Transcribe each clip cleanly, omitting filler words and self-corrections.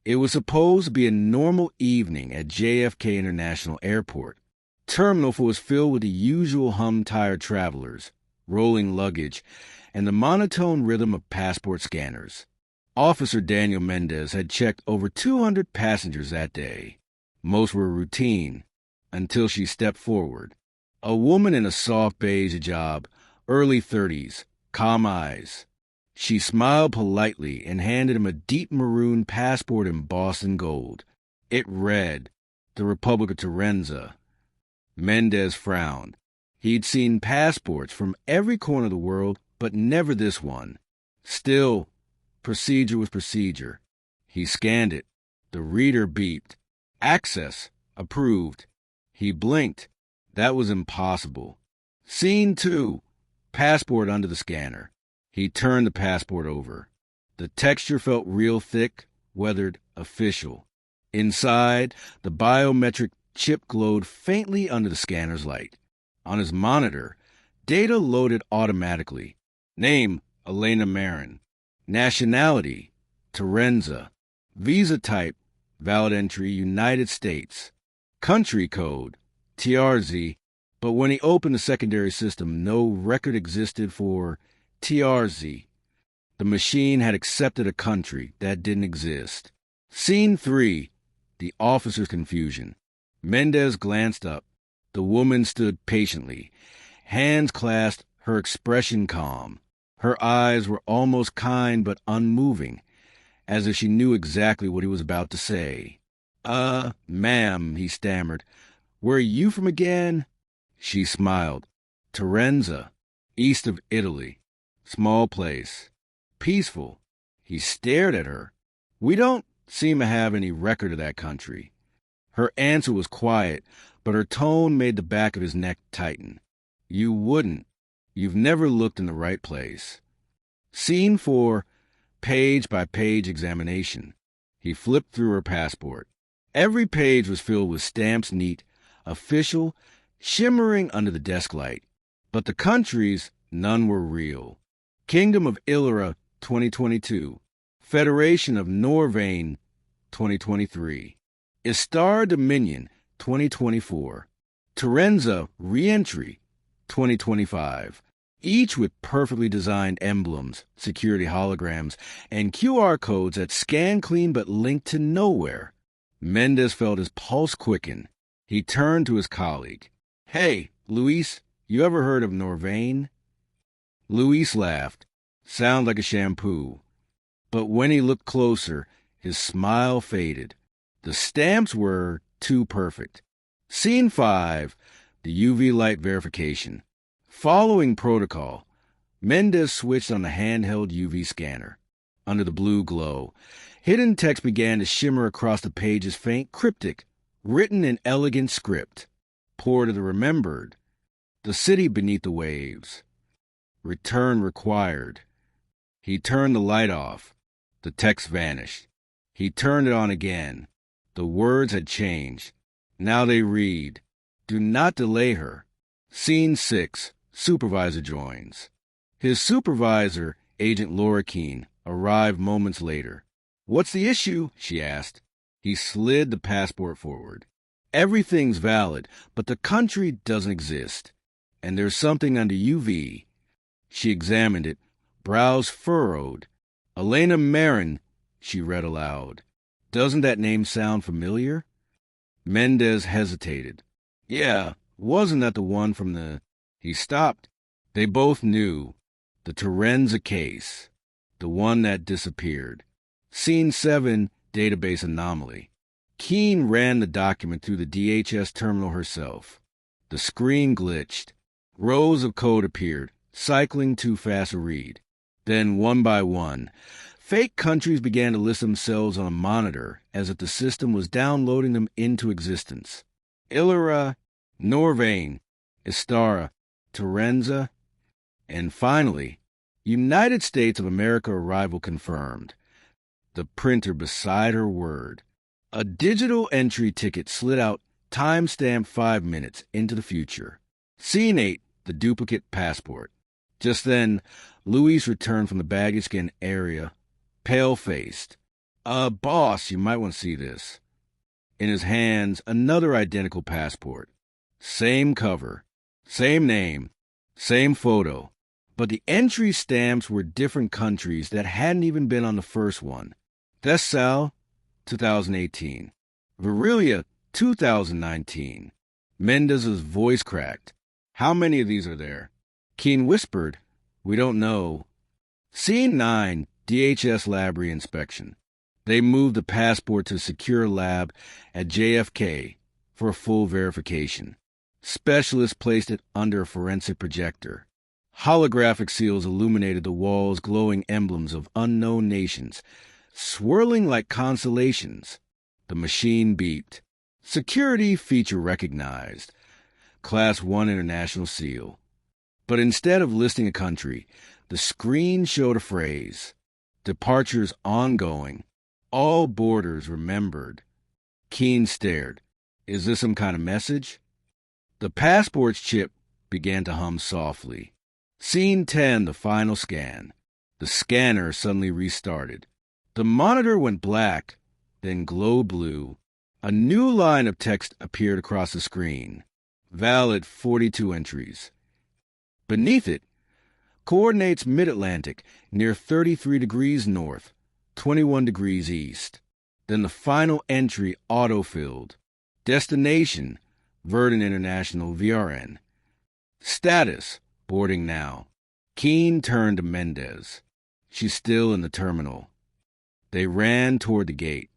It was supposed to be a normal evening at JFK International Airport. Terminal was filled with the usual hum-tired travelers, rolling luggage, and the monotone rhythm of passport scanners. Officer Daniel Mendez had checked over 200 passengers that day. Most were routine, until she stepped forward. A woman in a soft beige hijab, early 30s, calm eyes. She smiled politely and handed him a deep maroon passport embossed in gold. It read, "The Republic of Torenza." Mendez frowned. He'd seen passports from every corner of the world, but never this one. Still, procedure was procedure. He scanned it. The reader beeped. Access. Approved. He blinked. That was impossible. Scene 2. Passport under the scanner. He turned the passport over. The texture felt real thick, weathered, official. Inside, the biometric chip glowed faintly under the scanner's light. On his monitor, data loaded automatically. Name, Elena Marin. Nationality, Torenza. Visa type, valid entry, United States. Country code, TRZ. But when he opened the secondary system, no record existed for TRZ. The machine had accepted a country that didn't exist. Scene 3. The officer's confusion. Mendez glanced up. The woman stood patiently, hands clasped, her expression calm. Her eyes were almost kind but unmoving, as if she knew exactly what he was about to say. Ma'am," he stammered. "Where are you from again?" She smiled. "Torenza, east of Italy. Small place. Peaceful." He stared at her. "We don't seem to have any record of that country." Her answer was quiet, but her tone made the back of his neck tighten. "You wouldn't. You've never looked in the right place." Scene 4. Page-by-page examination. He flipped through her passport. Every page was filled with stamps, neat, official, shimmering under the desk light. But the countries, none were real. Kingdom of Illyria, 2022. Federation of Norvane, 2023. Istar Dominion, 2024. Torenza Reentry, 2025. Each with perfectly designed emblems, security holograms, and QR codes that scan clean but link to nowhere. Mendez felt his pulse quicken. He turned to his colleague. "Hey, Luis, you ever heard of Norvane?" Luis laughed. "Sounds like a shampoo." But when he looked closer, his smile faded. The stamps were too perfect. Scene 5. The UV light verification. Following protocol, Mendez switched on the handheld UV scanner. Under the blue glow, hidden text began to shimmer across the page's faint cryptic, written in elegant script. Port of the Remembered. The city beneath the waves. Return required. He turned the light off. The text vanished. He turned it on again. The words had changed. Now they read, "Do not delay her." Scene 6. Supervisor joins. His supervisor, Agent Laura Keene, arrived moments later. "What's the issue?" she asked. He slid the passport forward. "Everything's valid, but the country doesn't exist. And there's something under UV." She examined it, brows furrowed. "Elena Marin," she read aloud. "Doesn't that name sound familiar?" Mendez hesitated. "Yeah, wasn't that the one from the—" He stopped. They both knew. The Torenza case. The one that disappeared. Scene 7, database anomaly. Keene ran the document through the DHS terminal herself. The screen glitched. Rows of code appeared, cycling too fast to read. Then, one by one, fake countries began to list themselves on a monitor as if the system was downloading them into existence. Illyria, Norvane, Istara, Torenza, and finally, United States of America arrival confirmed. The printer beside her word. A digital entry ticket slid out, time-stamped 5 minutes into the future. Scene 8, the duplicate passport. Just then, Luis returned from the baggage scan area, pale-faced. Boss, you might want to see this. In his hands, another identical passport. Same cover, same name, same photo. But the entry stamps were different countries that hadn't even been on the first one. Dessau, 2018. Virelia, 2019. Mendez's voice cracked. How many of these are there? Keene whispered, we don't know. Scene 9, DHS lab reinspection. They moved the passport to a secure lab at JFK for a full verification. Specialists placed it under a forensic projector. Holographic seals illuminated the walls, glowing emblems of unknown nations, swirling like constellations. The machine beeped. Security feature recognized. Class 1 International Seal. But instead of listing a country, the screen showed a phrase. Departures ongoing. All borders remembered. Keene stared. Is this some kind of message? The passport's chip began to hum softly. Scene 10, the final scan. The scanner suddenly restarted. The monitor went black, then glowed blue. A new line of text appeared across the screen. Valid 42 entries. Beneath it, coordinates mid-Atlantic near 33 degrees north, 21 degrees east. Then the final entry auto-filled. Destination, Verdun International VRN. Status, boarding now. Keene turned to Mendez. She's still in the terminal. They ran toward the gate.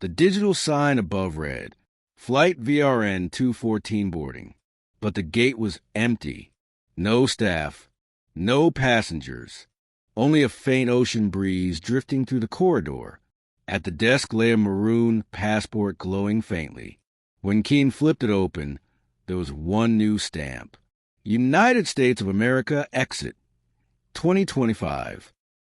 The digital sign above read, Flight VRN 214 boarding. But the gate was empty. No staff, no passengers, only a faint ocean breeze drifting through the corridor. At the desk lay a maroon passport glowing faintly. When Keene flipped it open, there was one new stamp. United States of America exit, 2025.